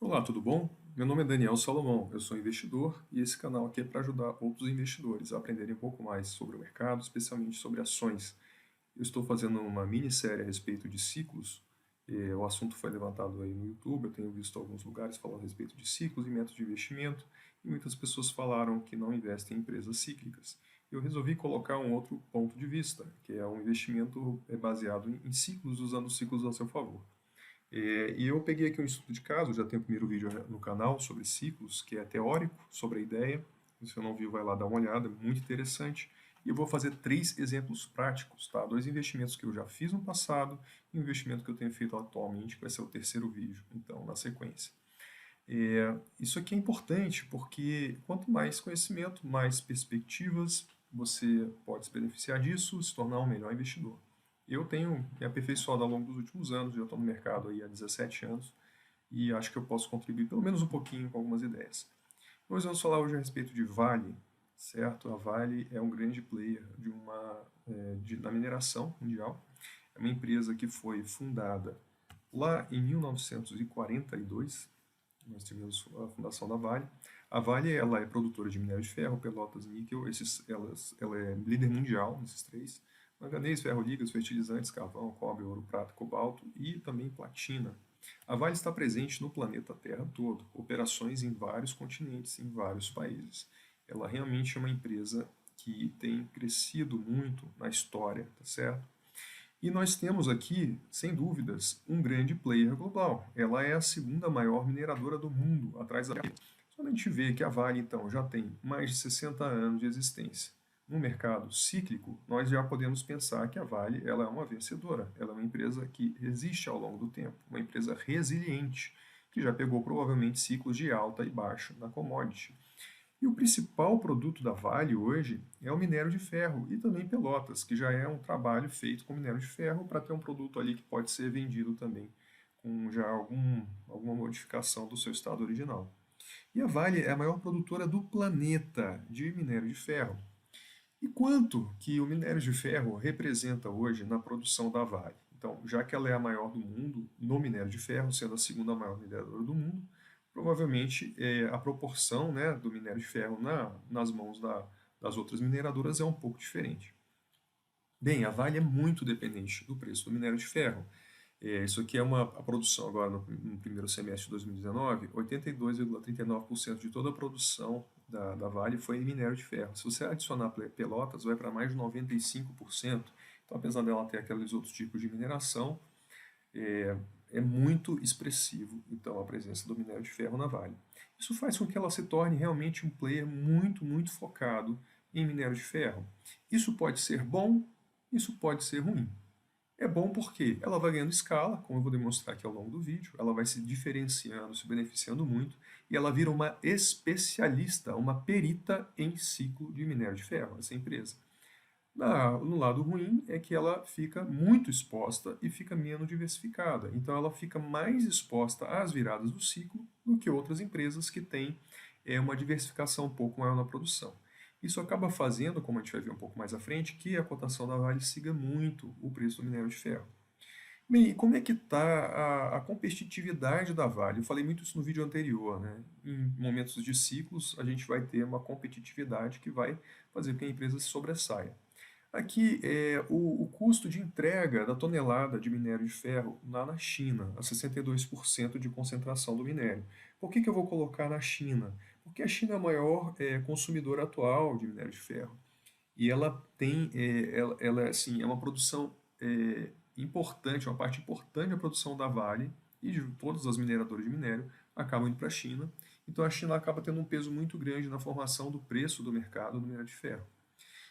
Olá, tudo bom? Meu nome é Daniel Salomão, eu sou investidor e esse canal aqui é para ajudar outros investidores a aprenderem um pouco mais sobre o mercado, especialmente sobre ações. Eu estou fazendo uma minissérie a respeito de ciclos. O assunto foi levantado aí no YouTube, eu tenho visto alguns lugares falando a respeito de ciclos e métodos de investimento, e muitas pessoas falaram que não investem em empresas cíclicas. Eu resolvi colocar um outro ponto de vista, que é um investimento baseado em ciclos, usando os ciclos a seu favor. E eu peguei aqui um estudo de caso, já tem o primeiro vídeo no canal sobre ciclos, que é teórico, sobre a ideia. Se você não viu, vai lá dar uma olhada, muito interessante. E eu vou fazer 3 exemplos práticos, tá? 2 investimentos que eu já fiz no passado e um investimento que eu tenho feito atualmente, que vai ser o terceiro vídeo, então, na sequência. Isso aqui é importante porque quanto mais conhecimento, mais perspectivas, você pode se beneficiar disso, se tornar um melhor investidor. Eu tenho me aperfeiçoado ao longo dos últimos anos, já estou no mercado aí há 17 anos e acho que eu posso contribuir pelo menos um pouquinho com algumas ideias. Nós vamos falar hoje a respeito de Vale, certo? A Vale é um grande player na mineração mundial. É uma empresa que foi fundada lá em 1942. Nós tivemos a fundação da Vale. A Vale ela é produtora de minério de ferro, pelotas, níquel, ela é líder mundial nesses três. Manganês, ferro, ligas, fertilizantes, carvão, cobre, ouro, prata, cobalto e também platina. A Vale está presente no planeta Terra todo, operações em vários continentes, em vários países. Ela realmente é uma empresa que tem crescido muito na história, tá certo? E nós temos aqui, sem dúvidas, um grande player global. Ela é a segunda maior mineradora do mundo, atrás da Vale. Quando a gente vê que a Vale, então, já tem mais de 60 anos de existência no mercado cíclico, nós já podemos pensar que a Vale ela é uma vencedora. Ela é uma empresa que resiste ao longo do tempo, uma empresa resiliente, que já pegou provavelmente ciclos de alta e baixa na commodity. E o principal produto da Vale hoje é o minério de ferro e também pelotas, que já é um trabalho feito com minério de ferro para ter um produto ali que pode ser vendido também com já alguma modificação do seu estado original. E a Vale é a maior produtora do planeta de minério de ferro. E quanto que o minério de ferro representa hoje na produção da Vale? Então, já que ela é a maior do mundo no minério de ferro, sendo a segunda maior mineradora do mundo, provavelmente a proporção, né, do minério de ferro nas mãos das outras mineradoras é um pouco diferente. Bem, a Vale é muito dependente do preço do minério de ferro. Isso aqui é a produção agora no primeiro semestre de 2019, 82,39% de toda a produção da Vale foi em minério de ferro. Se você adicionar Pelotas, vai para mais de 95%. Então, apesar dela ter aqueles outros tipos de mineração, é muito expressivo, então, a presença do minério de ferro na Vale. Isso faz com que ela se torne realmente um player muito, muito focado em minério de ferro. Isso pode ser bom, isso pode ser ruim. É bom porque ela vai ganhando escala, como eu vou demonstrar aqui ao longo do vídeo, ela vai se diferenciando, se beneficiando muito, e ela vira uma especialista, uma perita em ciclo de minério de ferro, essa empresa. No lado ruim é que ela fica muito exposta e fica menos diversificada. Então ela fica mais exposta às viradas do ciclo do que outras empresas que têm uma diversificação um pouco maior na produção. Isso acaba fazendo, como a gente vai ver um pouco mais à frente, que a cotação da Vale siga muito o preço do minério de ferro. Bem, e como é que está a competitividade da Vale? Eu falei muito isso no vídeo anterior, né? Em momentos de ciclos, a gente vai ter uma competitividade que vai fazer com que a empresa se sobressaia. Aqui é o custo de entrega da tonelada de minério de ferro lá na China, a 62% de concentração do minério. Por que eu vou colocar na China? Porque a China é a maior consumidora atual de minério de ferro. E ela tem, assim, é uma produção importante, uma parte importante da produção da Vale e de todas as mineradoras de minério acabam indo para a China. Então a China acaba tendo um peso muito grande na formação do preço do mercado do minério de ferro.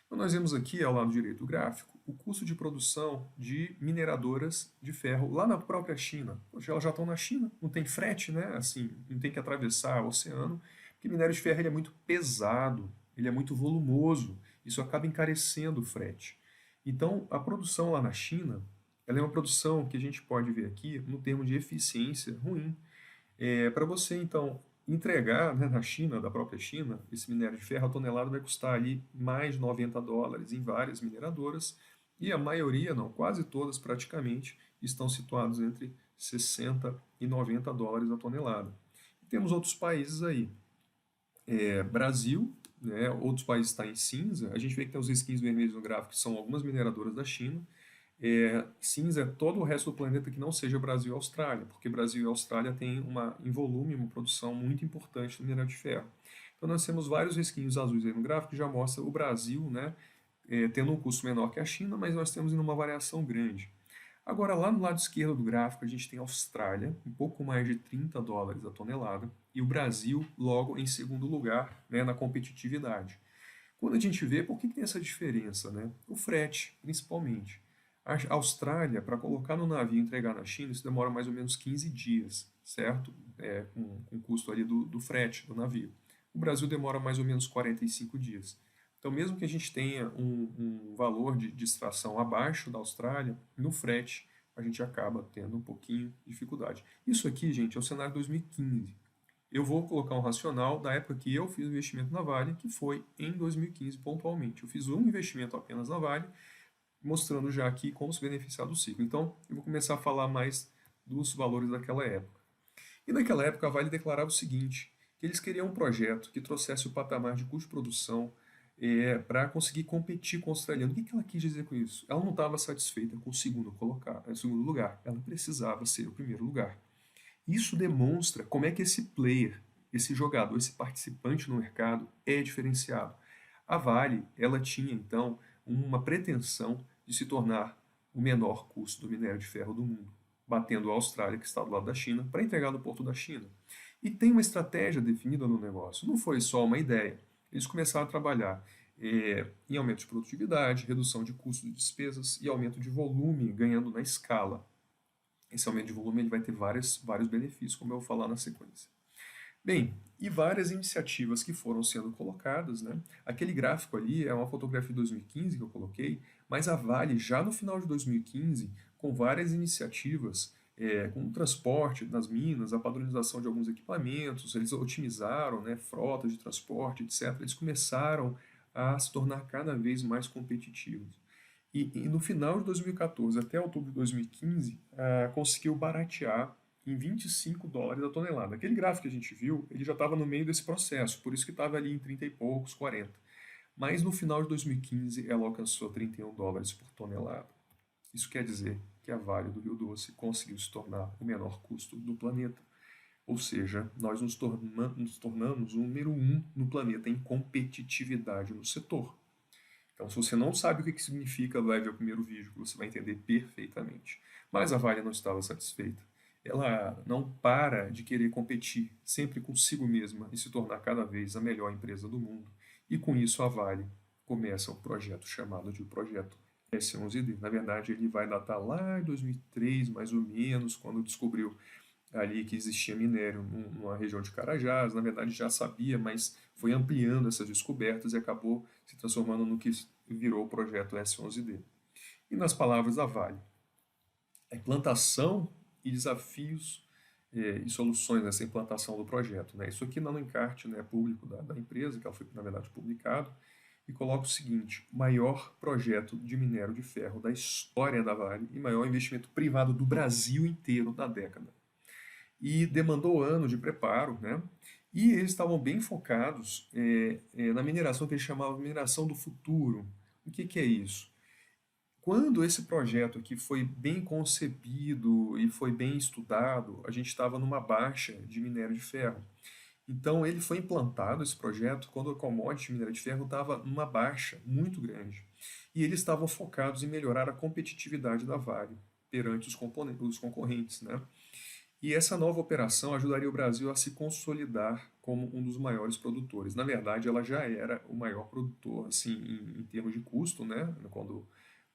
Então nós vemos aqui, ao lado direito do gráfico, o custo de produção de mineradoras de ferro lá na própria China. Poxa, elas já estão na China, não tem frete, né? Assim, não tem que atravessar o oceano, porque minério de ferro ele é muito pesado, ele é muito volumoso, isso acaba encarecendo o frete. Então, a produção lá na China, ela é uma produção que a gente pode ver aqui no termo de eficiência ruim. Para você, então, entregar, né, na China, da própria China, esse minério de ferro, a tonelada vai custar ali mais de US$ 90 em várias mineradoras, e a maioria, não, quase todas praticamente, estão situadas entre US$ 60 e US$ 90 a tonelada. Temos outros países aí. Brasil, né, outros países estão em cinza. A gente vê que tem os risquinhos vermelhos no gráfico, que são algumas mineradoras da China. Cinza é todo o resto do planeta que não seja Brasil e Austrália, porque Brasil e Austrália têm em volume uma produção muito importante do minério de ferro. Então nós temos vários risquinhos azuis aí no gráfico que já mostra o Brasil, né, tendo um custo menor que a China, mas nós temos uma variação grande. Agora, lá no lado esquerdo do gráfico, a gente tem a Austrália, um pouco mais de $30 a tonelada, e o Brasil logo em segundo lugar, né, na competitividade. Quando a gente vê, por que tem essa diferença? Né? O frete, principalmente. A Austrália, para colocar no navio e entregar na China, isso demora mais ou menos 15 dias, certo? Com o custo ali do frete do navio. O Brasil demora mais ou menos 45 dias. Então, mesmo que a gente tenha um valor de extração abaixo da Austrália, no frete a gente acaba tendo um pouquinho de dificuldade. Isso aqui, gente, é o cenário 2015. Eu vou colocar um racional da época que eu fiz o investimento na Vale, que foi em 2015 pontualmente. Eu fiz um investimento apenas na Vale, mostrando já aqui como se beneficiar do ciclo. Então, eu vou começar a falar mais dos valores daquela época. E naquela época a Vale declarava o seguinte, que eles queriam um projeto que trouxesse o patamar de custo de produção para conseguir competir com o australiano. O que ela quis dizer com isso? Ela não estava satisfeita com o segundo lugar, ela precisava ser o primeiro lugar. Isso demonstra como é que esse player, esse jogador, esse participante no mercado é diferenciado. A Vale, ela tinha então uma pretensão de se tornar o menor custo do minério de ferro do mundo, batendo a Austrália, que está do lado da China, para entregar no porto da China. E tem uma estratégia definida no negócio, não foi só uma ideia. Eles começaram a trabalhar em aumento de produtividade, redução de custos de despesas e aumento de volume, ganhando na escala. Esse aumento de volume ele vai ter vários benefícios, como eu vou falar na sequência. Bem, e várias iniciativas que foram sendo colocadas, né? Aquele gráfico ali é uma fotografia de 2015 que eu coloquei, mas a Vale já no final de 2015, com várias iniciativas, com o transporte nas minas, a padronização de alguns equipamentos, eles otimizaram, né, frotas de transporte, etc. Eles começaram a se tornar cada vez mais competitivos. E no final de 2014 até outubro de 2015, conseguiu baratear em $25 a tonelada. Aquele gráfico que a gente viu, ele já estava no meio desse processo, por isso que estava ali em 30 e poucos, 40. Mas no final de 2015 ela alcançou $31 por tonelada. Isso quer dizer que a Vale do Rio Doce conseguiu se tornar o menor custo do planeta. Ou seja, nós nos tornamos o número 1 no planeta em competitividade no setor. Então, se você não sabe o que significa, vai ver o primeiro vídeo que você vai entender perfeitamente. Mas a Vale não estava satisfeita. Ela não para de querer competir sempre consigo mesma e se tornar cada vez a melhor empresa do mundo. E com isso a Vale começa um projeto chamado de Projeto S11D. Na verdade, ele vai datar lá em 2003, mais ou menos, quando descobriu ali que existia minério numa região de Carajás. Na verdade, já sabia, mas foi ampliando essas descobertas e acabou se transformando no que virou o projeto S11D. E nas palavras da Vale, a implantação e desafios e soluções nessa implantação do projeto. Né? Isso aqui não no encarte, né, público da empresa, que ela foi, na verdade, publicado, e coloca o seguinte: maior projeto de minério de ferro da história da Vale e maior investimento privado do Brasil inteiro na década. E demandou anos de preparo, né? E eles estavam bem focados na mineração que eles chamavam de mineração do futuro. O que é isso? Quando esse projeto aqui foi bem concebido e foi bem estudado, a gente estava numa baixa de minério de ferro. Então ele foi implantado, esse projeto, quando a commodity minério de ferro estava numa baixa muito grande. E eles estavam focados em melhorar a competitividade da Vale perante os concorrentes, né? E essa nova operação ajudaria o Brasil a se consolidar como um dos maiores produtores. Na verdade, ela já era o maior produtor, assim, em termos de custo, né?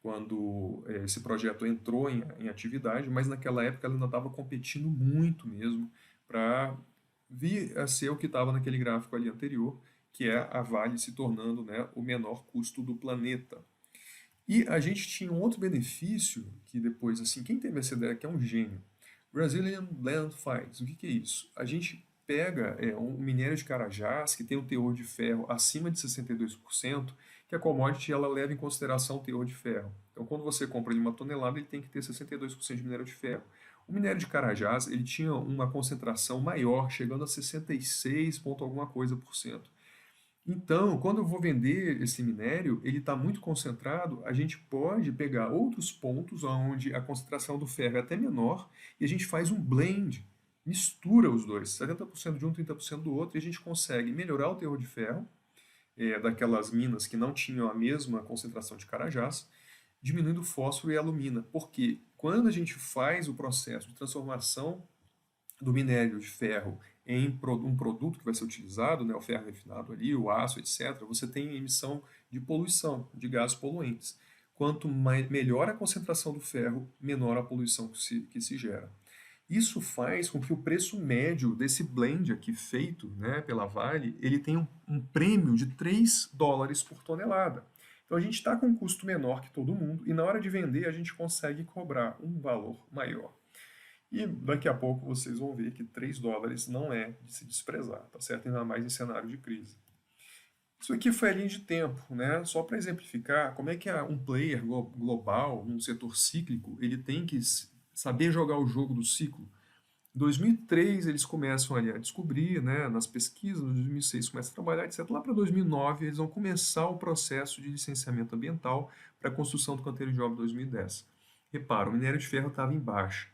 Quando esse projeto entrou em atividade, mas naquela época ela ainda estava competindo muito mesmo para vir a ser o que estava naquele gráfico ali anterior, que é a Vale se tornando, né, o menor custo do planeta. E a gente tinha um outro benefício que depois, assim, quem teve essa ideia que é um gênio. Brazilian Land Finds. O que é isso? A gente pega um minério de Carajás que tem um teor de ferro acima de 62%, que a commodity ela leva em consideração o teor de ferro. Então, quando você compra uma tonelada, ele tem que ter 62% de minério de ferro. O minério de Carajás, ele tinha uma concentração maior, chegando a 66 ponto alguma coisa por cento. Então, quando eu vou vender esse minério, ele está muito concentrado, a gente pode pegar outros pontos onde a concentração do ferro é até menor e a gente faz um blend, mistura os dois, 70% de um, 30% do outro, e a gente consegue melhorar o teor de ferro daquelas minas que não tinham a mesma concentração de Carajás, diminuindo o fósforo e a alumina. Porque quando a gente faz o processo de transformação do minério de ferro em um produto que vai ser utilizado, né, o ferro refinado ali, o aço, etc., você tem emissão de poluição, de gases poluentes. Quanto melhor a concentração do ferro, menor a poluição que se gera. Isso faz com que o preço médio desse blend aqui feito, né, pela Vale, ele tenha um prêmio de 3 dólares por tonelada. Então a gente está com um custo menor que todo mundo e na hora de vender a gente consegue cobrar um valor maior. E daqui a pouco vocês vão ver que 3 dólares não é de se desprezar, tá certo? Ainda mais em cenário de crise. Isso aqui foi a linha de tempo, né? Só para exemplificar como é que um player global, num setor cíclico, ele tem que saber jogar o jogo do ciclo. Em 2003 eles começam ali a descobrir, né, nas pesquisas, em 2006 começam a trabalhar, etc. Lá para 2009 eles vão começar o processo de licenciamento ambiental para a construção do canteiro de obra 2010. Repara, o minério de ferro estava em baixa.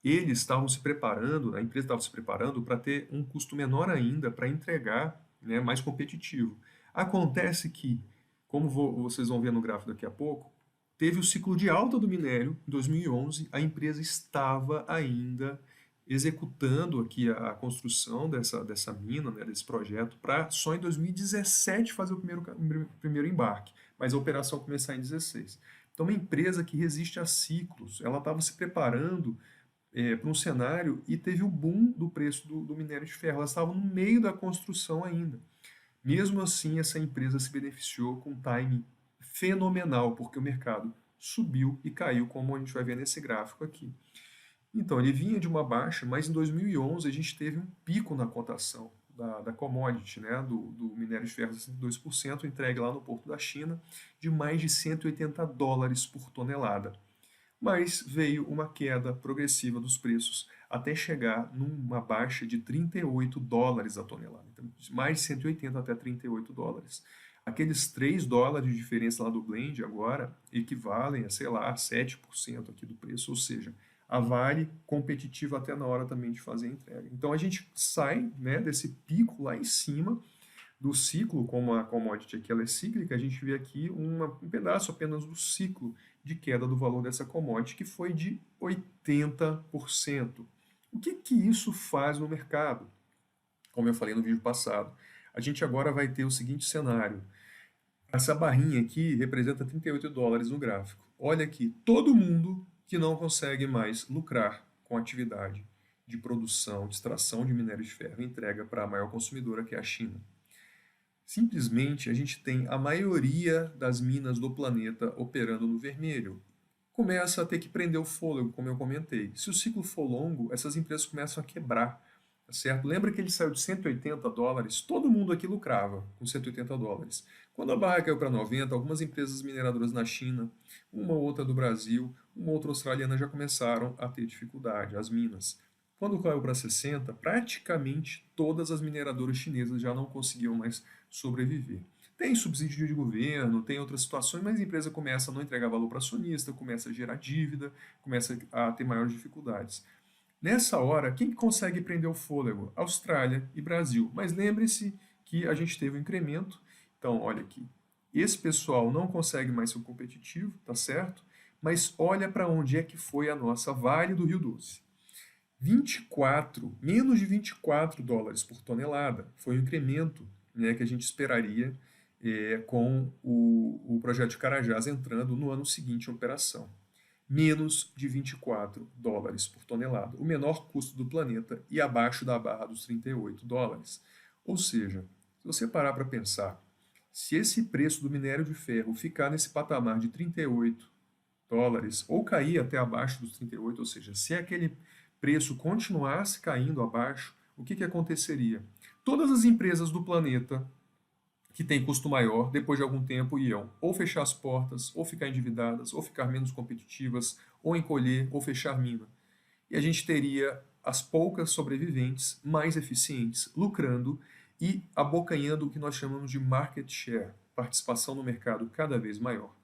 Eles estavam se preparando, a empresa estava se preparando para ter um custo menor ainda, para entregar, né, mais competitivo. Acontece que, como vocês vão ver no gráfico daqui a pouco, teve o ciclo de alta do minério em 2011, a empresa estava ainda executando aqui a construção dessa mina, né, desse projeto, para só em 2017 fazer o primeiro embarque, mas a operação começar em 2016. Então, uma empresa que resiste a ciclos, ela estava se preparando para um cenário e teve o boom do preço do minério de ferro. Elas estavam no meio da construção ainda. Mesmo assim, essa empresa se beneficiou com um timing fenomenal, porque o mercado subiu e caiu, como a gente vai ver nesse gráfico aqui. Então, ele vinha de uma baixa, mas em 2011 a gente teve um pico na cotação da commodity, né, do minério de ferro, 62%, entregue lá no porto da China, de mais de 180 dólares por tonelada. Mas veio uma queda progressiva dos preços até chegar numa baixa de 38 dólares a tonelada. Então, mais de 180 até 38 dólares. Aqueles 3 dólares de diferença lá do blend agora equivalem a, sei lá, 7% aqui do preço, ou seja, a Vale competitiva até na hora também de fazer a entrega. Então a gente sai, né, desse pico lá em cima do ciclo, como a commodity aqui ela é cíclica, a gente vê aqui um pedaço apenas do ciclo de queda do valor dessa commodity, que foi de 80%. O que isso faz no mercado? Como eu falei no vídeo passado, a gente agora vai ter o seguinte cenário. Essa barrinha aqui representa 38 dólares no gráfico. Olha aqui, todo mundo que não consegue mais lucrar com a atividade de produção, de extração de minério de ferro e entrega para a maior consumidora, que é a China. Simplesmente a gente tem a maioria das minas do planeta operando no vermelho. Começa a ter que prender o fôlego, como eu comentei. Se o ciclo for longo, essas empresas começam a quebrar, tá certo? Lembra que ele saiu de 180 dólares? Todo mundo aqui lucrava com 180 dólares. Quando a barra caiu para 90, algumas empresas mineradoras na China, uma ou outra do Brasil, uma outra australiana já começaram a ter dificuldade, as minas. Quando caiu para 60, praticamente todas as mineradoras chinesas já não conseguiam mais sobreviver. Tem subsídio de governo, tem outras situações, mas a empresa começa a não entregar valor para acionista, começa a gerar dívida, começa a ter maiores dificuldades. Nessa hora, quem consegue prender o fôlego? Austrália e Brasil. Mas lembre-se que a gente teve um incremento. Então, olha aqui. Esse pessoal não consegue mais ser competitivo, tá certo? Mas olha para onde é que foi a nossa Vale do Rio Doce. 24, menos de 24 dólares por tonelada. Foi o incremento, né, que a gente esperaria com o projeto de Carajás entrando no ano seguinte em operação. Menos de 24 dólares por tonelada, o menor custo do planeta e abaixo da barra dos 38 dólares. Ou seja, se você parar para pensar, se esse preço do minério de ferro ficar nesse patamar de 38 dólares ou cair até abaixo dos 38, ou seja, se aquele preço continuasse caindo abaixo, o que aconteceria? Todas as empresas do planeta que têm custo maior, depois de algum tempo, iam ou fechar as portas, ou ficar endividadas, ou ficar menos competitivas, ou encolher, ou fechar mina. e a gente teria as poucas sobreviventes mais eficientes, lucrando e abocanhando o que nós chamamos de market share, participação no mercado cada vez maior.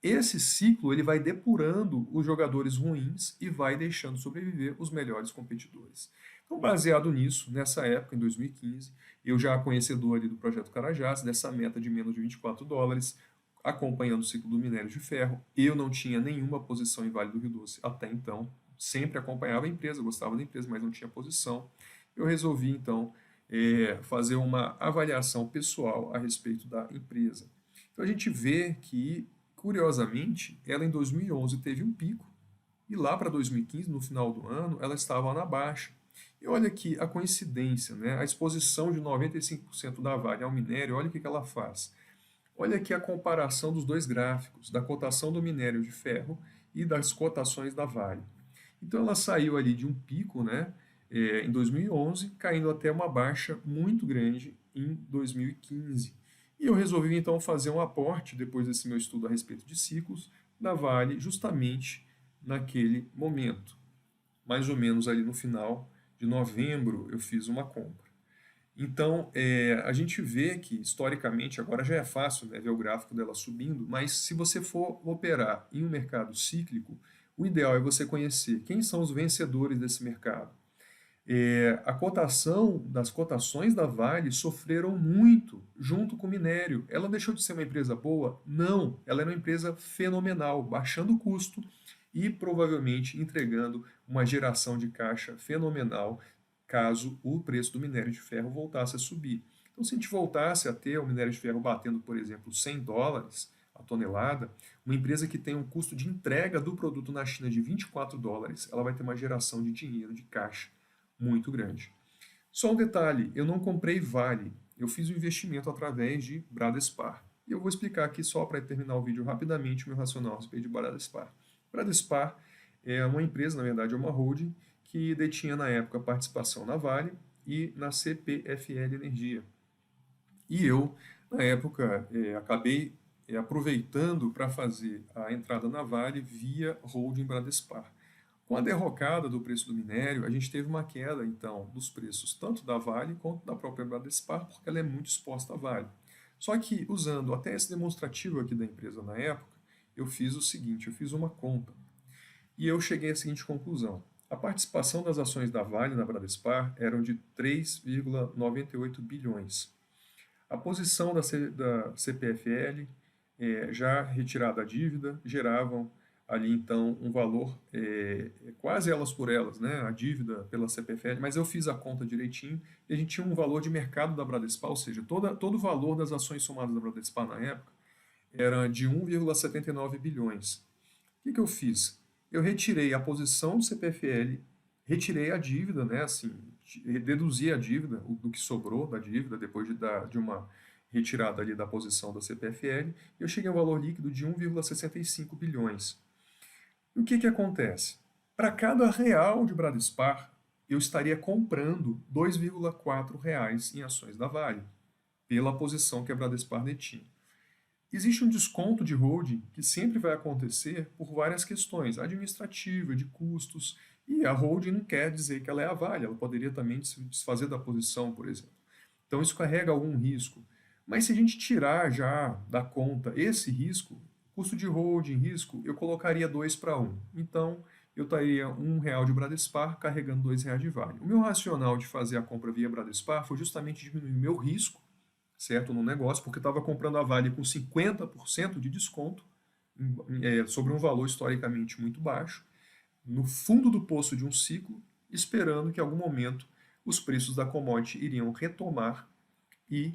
Esse ciclo ele vai depurando os jogadores ruins e vai deixando sobreviver os melhores competidores. Então, baseado nisso, nessa época, em 2015, eu já conhecedor ali do projeto Carajás, dessa meta de menos de $24, acompanhando o ciclo do minério de ferro, eu não tinha nenhuma posição em Vale do Rio Doce até então, sempre acompanhava a empresa, gostava da empresa, mas não tinha posição. Eu resolvi, então, fazer uma avaliação pessoal a respeito da empresa. Então, a gente vê que curiosamente, ela em 2011 teve um pico e lá para 2015, no final do ano, ela estava na baixa. E olha aqui a coincidência, né? A exposição de 95% da Vale ao minério, olha o que ela faz. Olha aqui a comparação dos dois gráficos, da cotação do minério de ferro e das cotações da Vale. Então ela saiu ali de um pico, né, em 2011, caindo até uma baixa muito grande em 2015. E eu resolvi então fazer um aporte, depois desse meu estudo a respeito de ciclos, da Vale justamente naquele momento. Mais ou menos ali no final de novembro eu fiz uma compra. Então, a gente vê que, historicamente, agora já é fácil, né, ver o gráfico dela subindo, mas se você for operar em um mercado cíclico, o ideal é você conhecer quem são os vencedores desse mercado. A cotação das cotações da Vale sofreram muito junto com o minério. Ela deixou de ser uma empresa boa? Não, ela era uma empresa fenomenal, baixando o custo e provavelmente entregando uma geração de caixa fenomenal caso o preço do minério de ferro voltasse a subir. Então, se a gente voltasse a ter o minério de ferro batendo, por exemplo, $100 a tonelada, uma empresa que tem um custo de entrega do produto na China de $24, ela vai ter uma geração de dinheiro, de caixa, muito grande. Só um detalhe, eu não comprei Vale, eu fiz o investimento através de Bradespar. E eu vou explicar aqui só para terminar o vídeo rapidamente o meu racional a respeito de Bradespar. Bradespar é uma empresa, na verdade é uma holding, que detinha na época participação na Vale e na CPFL Energia. E eu, na época, acabei aproveitando para fazer a entrada na Vale via holding Bradespar. Com a derrocada do preço do minério, a gente teve uma queda, então, dos preços tanto da Vale quanto da própria Bradespar, porque ela é muito exposta à Vale. Só que, usando até esse demonstrativo aqui da empresa na época, eu fiz o seguinte, eu fiz uma conta. E eu cheguei à seguinte conclusão. A participação das ações da Vale na Bradespar eram de 3,98 bilhões. A posição da CPFL, já retirada a dívida, geravam ali então um valor quase elas por elas, né, a dívida pela CPFL, mas eu fiz a conta direitinho e a gente tinha um valor de mercado da Bradespar, ou seja, todo o valor das ações somadas da Bradespar na época era de 1,79 bilhões. O que eu fiz? Eu retirei a posição do CPFL, retirei a dívida, né, assim, deduzi a dívida, do que sobrou da dívida, depois de uma retirada ali da posição da CPFL, e eu cheguei ao valor líquido de 1,65 bilhões. E o que acontece? Para cada real de Bradespar, eu estaria comprando R$ 2,4 em ações da Vale, pela posição que a Bradespar detinha. Existe um desconto de holding que sempre vai acontecer por várias questões, administrativa, de custos, e a holding não quer dizer que ela é a Vale, ela poderia também se desfazer da posição, por exemplo. Então isso carrega algum risco. Mas se a gente tirar já da conta esse risco, custo de holding, risco, eu colocaria 2 para 1. Então eu estaria R$ 1 de Bradespar carregando R$ 2 de Vale. O meu racional de fazer a compra via Bradespar foi justamente diminuir meu risco, certo, no negócio, porque eu estava comprando a Vale com 50% de desconto sobre um valor historicamente muito baixo, no fundo do poço de um ciclo, esperando que em algum momento os preços da commodity iriam retomar e,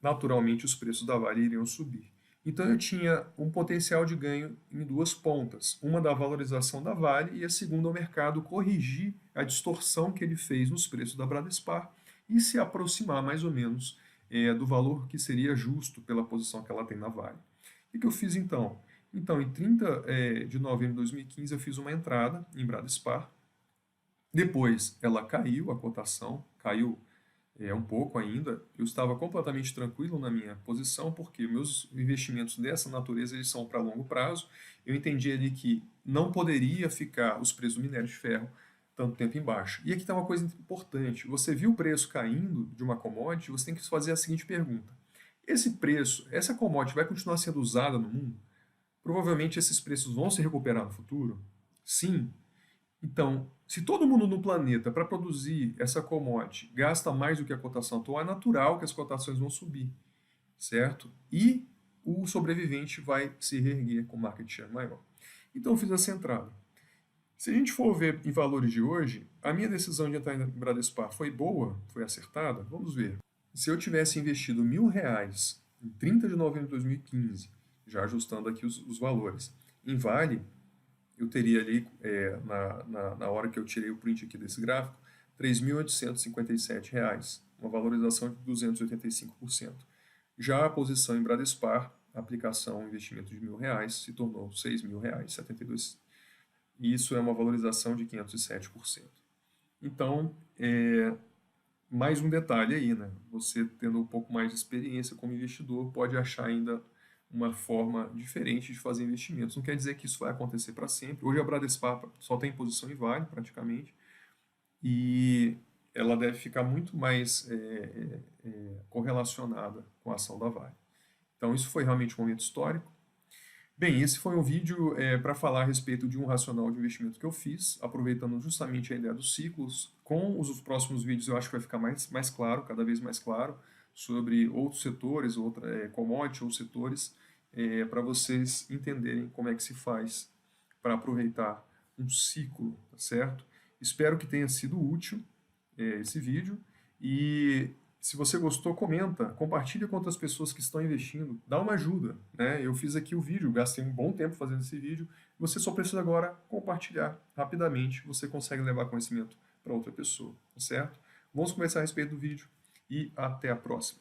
naturalmente, os preços da Vale iriam subir. Então eu tinha um potencial de ganho em duas pontas, uma da valorização da Vale e a segunda o mercado corrigir a distorção que ele fez nos preços da Bradespar e se aproximar mais ou menos do valor que seria justo pela posição que ela tem na Vale. O que eu fiz então? Então, em 30 de novembro de 2015, eu fiz uma entrada em Bradespar. Depois, ela caiu, a cotação caiu um pouco ainda, eu estava completamente tranquilo na minha posição, porque meus investimentos dessa natureza eles são para longo prazo. Eu entendi ali que não poderia ficar os preços do minério de ferro tanto tempo em baixa. E aqui está uma coisa importante: você viu o preço caindo de uma commodity, você tem que fazer a seguinte pergunta: esse preço, essa commodity vai continuar sendo usada no mundo? Provavelmente esses preços vão se recuperar no futuro? Sim. Então, se todo mundo no planeta, para produzir essa commodity, gasta mais do que a cotação atual, é natural que as cotações vão subir, certo? E o sobrevivente vai se reerguer com market share maior. Então, eu fiz essa entrada. Se a gente for ver em valores de hoje, a minha decisão de entrar em Bradespar foi boa? Foi acertada? Vamos ver. Se eu tivesse investido R$ 1.000 em 30 de novembro de 2015, já ajustando aqui os valores, em Vale, eu teria ali, na hora que eu tirei o print aqui desse gráfico, R$ 3.857, uma valorização de 285%. Já a posição em Bradespar, a aplicação, investimento de R$ 1.000, se tornou R$ 6.000, e isso é uma valorização de 507%. Então, mais um detalhe aí, né? Você tendo um pouco mais de experiência como investidor, pode achar ainda uma forma diferente de fazer investimentos. Não quer dizer que isso vai acontecer para sempre. Hoje a Bradespar só tem posição em Vale, praticamente, e ela deve ficar muito mais correlacionada com a ação da Vale. Então isso foi realmente um momento histórico. Bem, esse foi um vídeo para falar a respeito de um racional de investimento que eu fiz, aproveitando justamente a ideia dos ciclos. Com os próximos vídeos eu acho que vai ficar mais claro, cada vez mais claro, sobre outros setores, commodities ou setores, para vocês entenderem como é que se faz para aproveitar um ciclo, tá certo? Espero que tenha sido útil esse vídeo e se você gostou, comenta, compartilha com outras pessoas que estão investindo, dá uma ajuda, né? Eu fiz aqui o vídeo, gastei um bom tempo fazendo esse vídeo, você só precisa agora compartilhar rapidamente, você consegue levar conhecimento para outra pessoa, tá certo? Vamos conversar a respeito do vídeo e até a próxima.